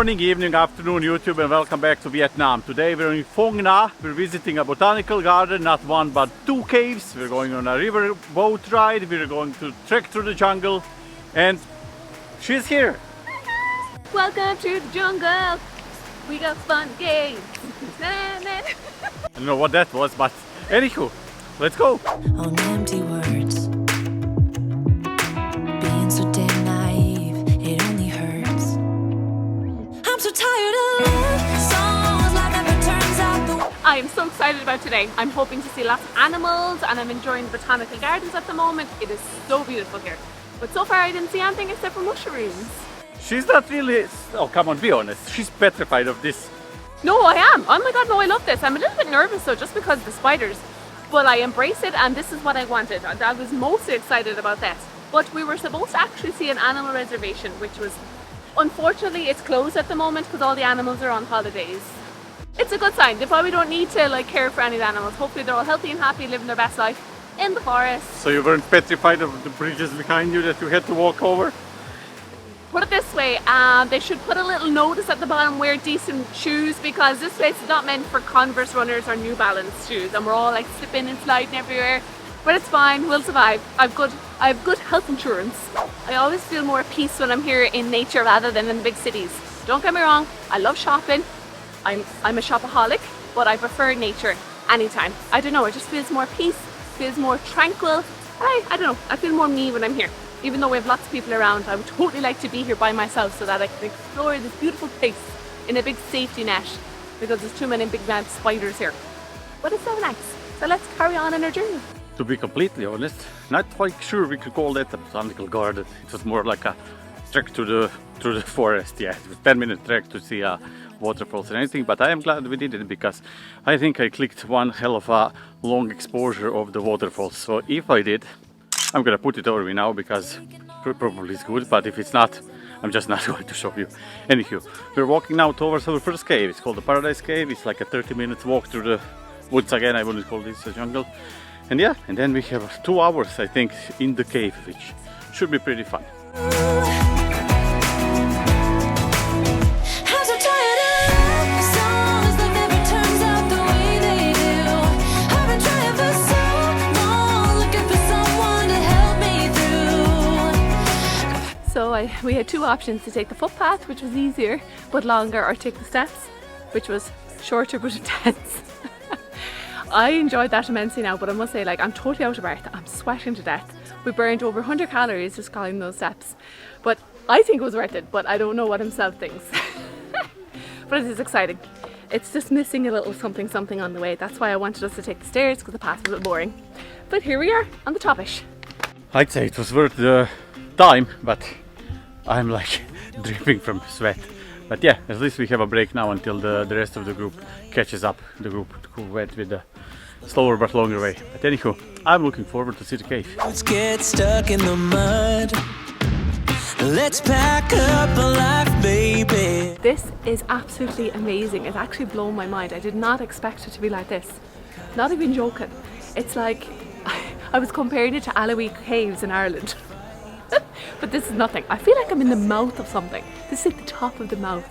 morning, evening, afternoon, YouTube, and welcome back to Vietnam. Today we're in Phong Nha. We're visiting a botanical garden, not one but two caves. We're going on a river boat ride. We're going to trek through the jungle, and she's here. Welcome to the jungle. We got fun games. I don't know what that was, but anywho, let's go. On empty words, being so damn naive, it only hurts. I'm so tired of love songs like never turns out the. I am so excited about today. I'm hoping to see lots of animals and I'm enjoying the botanical gardens at the moment. It is so beautiful here. But so far I didn't see anything except for mushrooms. She's not really, oh come on, be honest, she's petrified of this. No, I am. Oh my god, no, I love this. I'm a little bit nervous though, just because of the spiders. But I embrace it and this is what I wanted. I was mostly excited about that. But we were supposed to actually see an animal reservation, which was, unfortunately, it's closed at the moment because all the animals are on holidays. It's a good sign. They probably don't need to care for any of the animals. Hopefully they're all healthy and happy, living their best life in the forest. So you weren't petrified of the bridges behind you that you had to walk over? Put it this way, they should put a little notice at the bottom, wear decent shoes, because this place is not meant for Converse runners or New Balance shoes, and we're all like slipping and sliding everywhere. But it's fine, we'll survive. I have good health insurance. I always feel more peace when I'm here in nature rather than in the big cities. Don't get me wrong, I love shopping. I'm a shopaholic, but I prefer nature anytime. I don't know, it just feels more peace, feels more tranquil. I don't know, I feel more me when I'm here. Even though we have lots of people around, I would totally like to be here by myself so that I can explore this beautiful place in a big safety net, because there's too many big bad spiders here. But it's so nice. So let's carry on our journey. To be completely honest, not quite sure we could call that a botanical garden. It was more like a trek through the forest. Yeah, it was a 10-minute trek to see waterfalls and anything, but I am glad we did it because I think I clicked one hell of a long exposure of the waterfalls. So if I did, I'm gonna put it over me now because probably it's good, but if it's not, I'm just not going to show you. Anywho, we're walking now towards our first cave. It's called the Paradise Cave. It's like a 30-minute walk through the woods again. I wouldn't call this a jungle. And yeah, and then we have 2 hours, I think, in the cave, which should be pretty fun. So we had 2 options: to take the footpath, which was easier but longer, or take the steps, which was shorter but intense. I enjoyed that immensely now, but I must say, like, I'm totally out of breath. I'm sweating to death. We burned over 100 calories just climbing those steps. But I think it was worth it, but I don't know what himself thinks. But it is exciting. It's just missing a little something something on the way. That's why I wanted us to take the stairs, because the path was a bit boring. But here we are on the topish. I'd say it was worth the time, but I'm like dripping from sweat. But yeah, at least we have a break now until the rest of the group catches up. The group who went with the slower but longer way. But anywho, I'm looking forward to see the cave. Let's get stuck in the mud. Let's pack up a life, baby. This is absolutely amazing. It's actually blown my mind. I did not expect it to be like this. Not even joking. It's like I was comparing it to Alawi caves in Ireland. But this is nothing. I feel like I'm in the mouth of something. This is like the top of the mouth.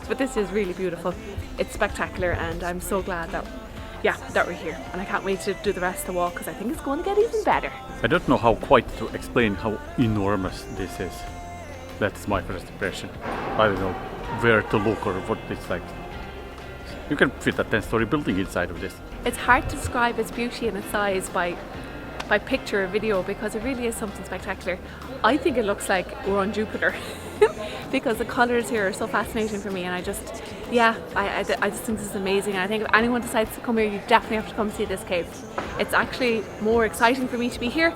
But this is really beautiful. It's spectacular, and I'm so glad that we're here. And I can't wait to do the rest of the walk, because I think it's going to get even better. I don't know how quite to explain how enormous this is. That's my first impression. I don't know where to look or what it's like. You can fit a 10-story building inside of this. It's hard to describe its beauty and its size by picture or video, because it really is something spectacular. I think it looks like we're on Jupiter because the colours here are so fascinating for me, and I just think this is amazing. And I think if anyone decides to come here, you definitely have to come see this cave. It's actually more exciting for me to be here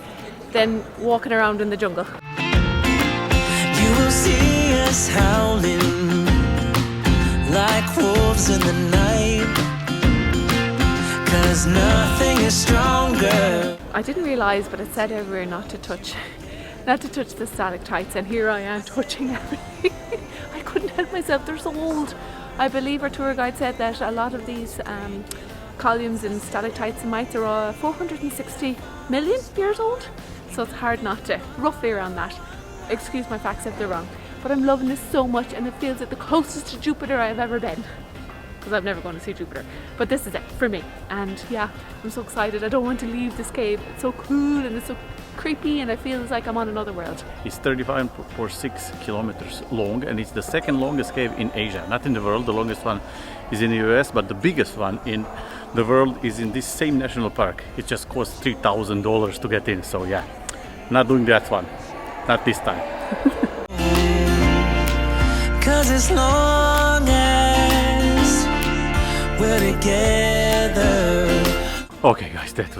than walking around in the jungle. You will see us howling like wolves in the night, 'cause nothing is stronger. I didn't realise, but it said everywhere not to touch the stalactites, and here I am touching everything. I couldn't help myself, they're so old. I believe our tour guide said that a lot of these columns and stalactites and mites are 460 million years old, so it's hard not to, roughly around that. Excuse my facts if they're wrong. but I'm loving this so much, and it feels like the closest to Jupiter I've ever been. Because I'm never going to see Jupiter, but this is it for me. And yeah, I'm so excited. I don't want to leave this cave. It's so cool and it's so creepy, and I feel like I'm on another world. It's 35.6 kilometers long, and it's the second longest cave in Asia, not in the world. The longest one is in the US, but the biggest one in the world is in this same national park. It just costs $3,000 to get in, so yeah, not doing that one, not this time. 'Cause as long as we're together. Okay guys, that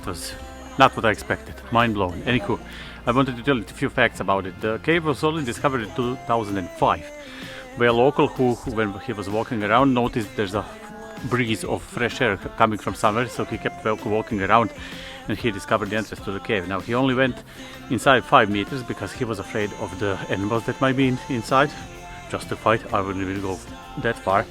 was not what I expected. Mind blown. Anywho, I wanted to tell you a few facts about it. The cave was only discovered in 2005 by a local who when he was walking around, noticed there's a breeze of fresh air coming from somewhere, so he kept walking around and he discovered the entrance to the cave. Now he only went inside 5 meters because he was afraid of the animals that might be inside. Justified, I wouldn't even go that far.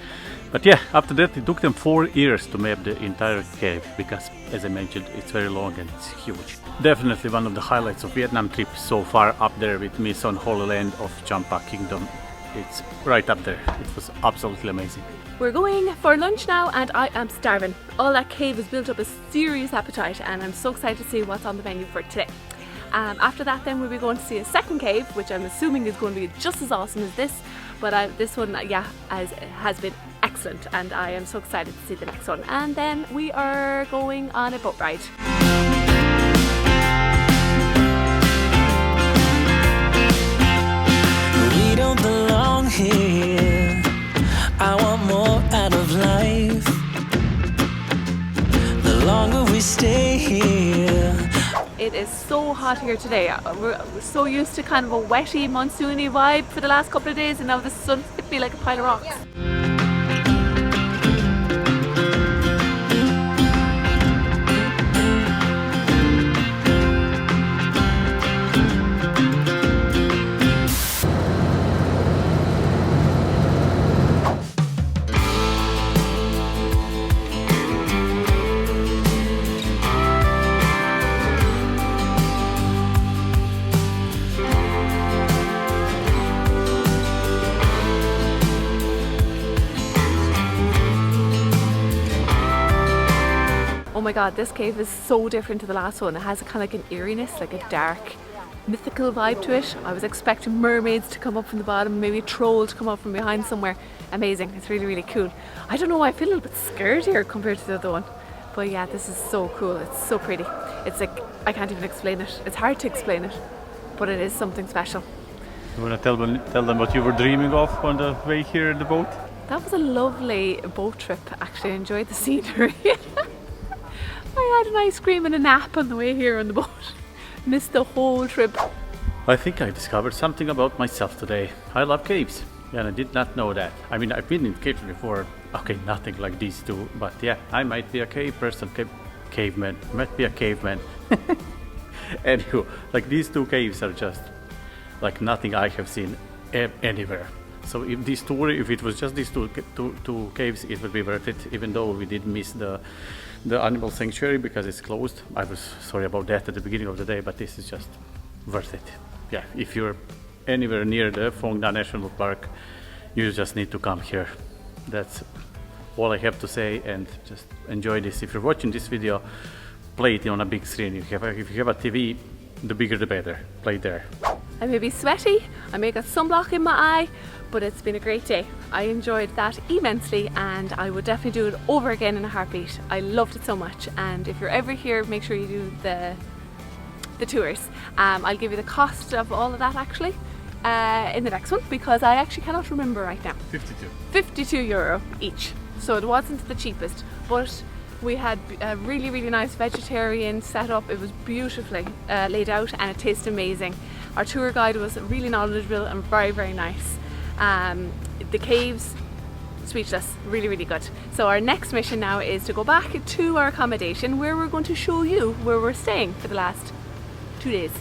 But yeah, after that it took them 4 years to map the entire cave because, as I mentioned, it's very long and it's huge. Definitely one of the highlights of Vietnam trip so far, up there with me on Holy Land of Champa Kingdom. It's right up there. It was absolutely amazing. We're going for lunch now and I am starving. All that cave has built up a serious appetite and I'm so excited to see what's on the menu for today. After that then we'll be going to see a second cave, which I'm assuming is going to be just as awesome as this. But this one, yeah, has been excellent and I am so excited to see the next one. And then we are going on a boat ride. We don't belong here. I want more out of life. The longer we stay here. It is so hot here today. We're so used to kind of a wetty, monsoony vibe for the last couple of days, and now the sun hit me like a pile of rocks. Oh my god, this cave is so different to the last one. It has a kind of like an eeriness, like a dark, mythical vibe to it. I was expecting mermaids to come up from the bottom, maybe a troll to come up from behind somewhere. Amazing, it's really, really cool. I don't know why I feel a little bit scared here compared to the other one. But yeah, this is so cool, it's so pretty. It's like, I can't even explain it. It's hard to explain it, but it is something special. You want to tell them what you were dreaming of on the way here in the boat? That was a lovely boat trip, actually. I enjoyed the scenery. I had an ice cream and a nap on the way here on the boat. Missed the whole trip. I think I discovered something about myself today. I love caves, and I did not know that. I mean, I've been in caves before. Okay, nothing like these two, but yeah, I might be a cave person, caveman. Might be a caveman. Anywho, like these two caves are just like nothing I have seen anywhere. So if it was just these two caves, it would be worth it, even though we did miss the animal sanctuary because it's closed. I was sorry about that at the beginning of the day, but this is just worth it. Yeah, if you're anywhere near the Phong Nha National Park, you just need to come here. That's all I have to say, and just enjoy this. If you're watching this video, play it on a big screen. If you have a TV, the bigger the better. Play there. I may be sweaty, I may got sunblock in my eye, but it's been a great day. I enjoyed that immensely and I would definitely do it over again in a heartbeat. I loved it so much, and if you're ever here, make sure you do the tours. I'll give you the cost of all of that actually in the next one, because I actually cannot remember right now. 52 euro each, so it wasn't the cheapest, but we had a really, really nice vegetarian setup. It was beautifully laid out and it tasted amazing. Our tour guide was really knowledgeable and very, very nice. The caves, speechless, really, really good. So our next mission now is to go back to our accommodation, where we're going to show you where we're staying for the last 2 days.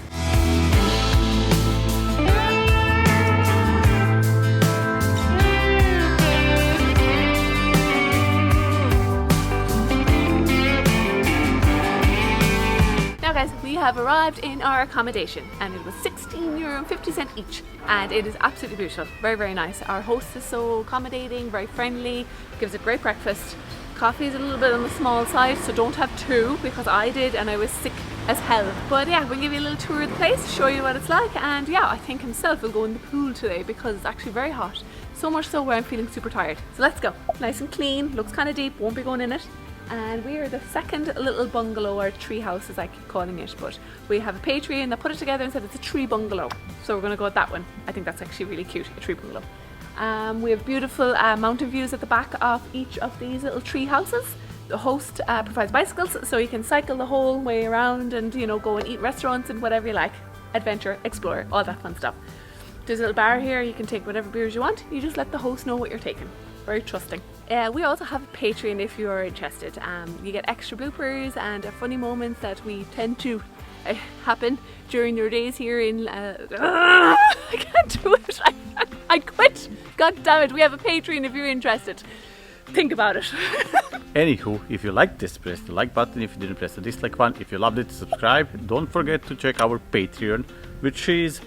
Now guys, we have arrived in our accommodation and it was €16.50 each, and it is absolutely beautiful. Very, very nice. Our host is so accommodating, very friendly, gives a great breakfast. Coffee is a little bit on the small side, so don't have two, because I did and I was sick as hell. But yeah, we'll give you a little tour of the place, show you what it's like, and yeah, I think himself will go in the pool today because it's actually very hot. So much so where I'm feeling super tired. So let's go. Nice and clean, looks kind of deep, won't be going in it. And we are the second little bungalow, or tree house as I keep calling it, but we have a Patreon that put it together and said it's a tree bungalow. So we're going to go with that one. I think that's actually really cute, a tree bungalow. We have beautiful mountain views at the back of each of these little tree houses. The host provides bicycles, so you can cycle the whole way around and, you know, go and eat restaurants and whatever you like. Adventure, explore, all that fun stuff. There's a little bar here, you can take whatever beers you want. You just let the host know what you're taking. Very trusting. We also have a Patreon if you are interested. You get extra bloopers and funny moments that we tend to happen during your days here in I can't do it. I quit. God damn it, we have a Patreon if you're interested. Think about it. Anywho, if you liked this, press the like button. If you didn't, press the dislike one. If you loved it, subscribe. Don't forget to check our Patreon, which is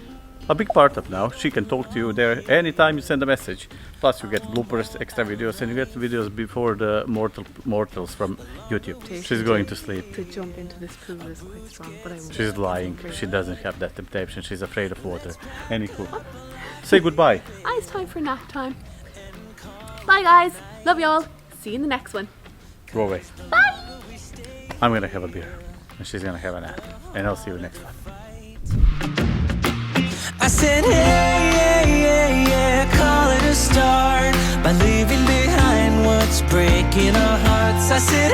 a big part of now. She can talk to you there anytime you send a message. Plus you get bloopers, extra videos, and you get videos before the mortals from YouTube. She's going to sleep. To jump into this pool is quite strong, but I won't. She's lying. She doesn't have that temptation. She's afraid of water. Anywho, say goodbye. It's time for nap time. Bye guys. Love y'all. See you in the next one. Go away. Bye. I'm gonna have a beer, and she's gonna have a nap. And I'll see you next time. I said, yeah, call it a start by leaving behind what's breaking our hearts. I said,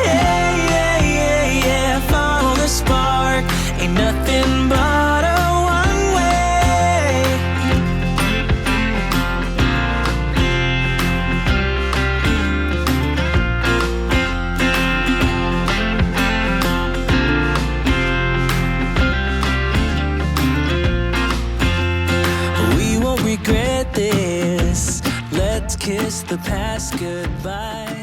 yeah, follow the spark. Ain't nothing but a one way. We won't regret this. Let's kiss the past goodbye.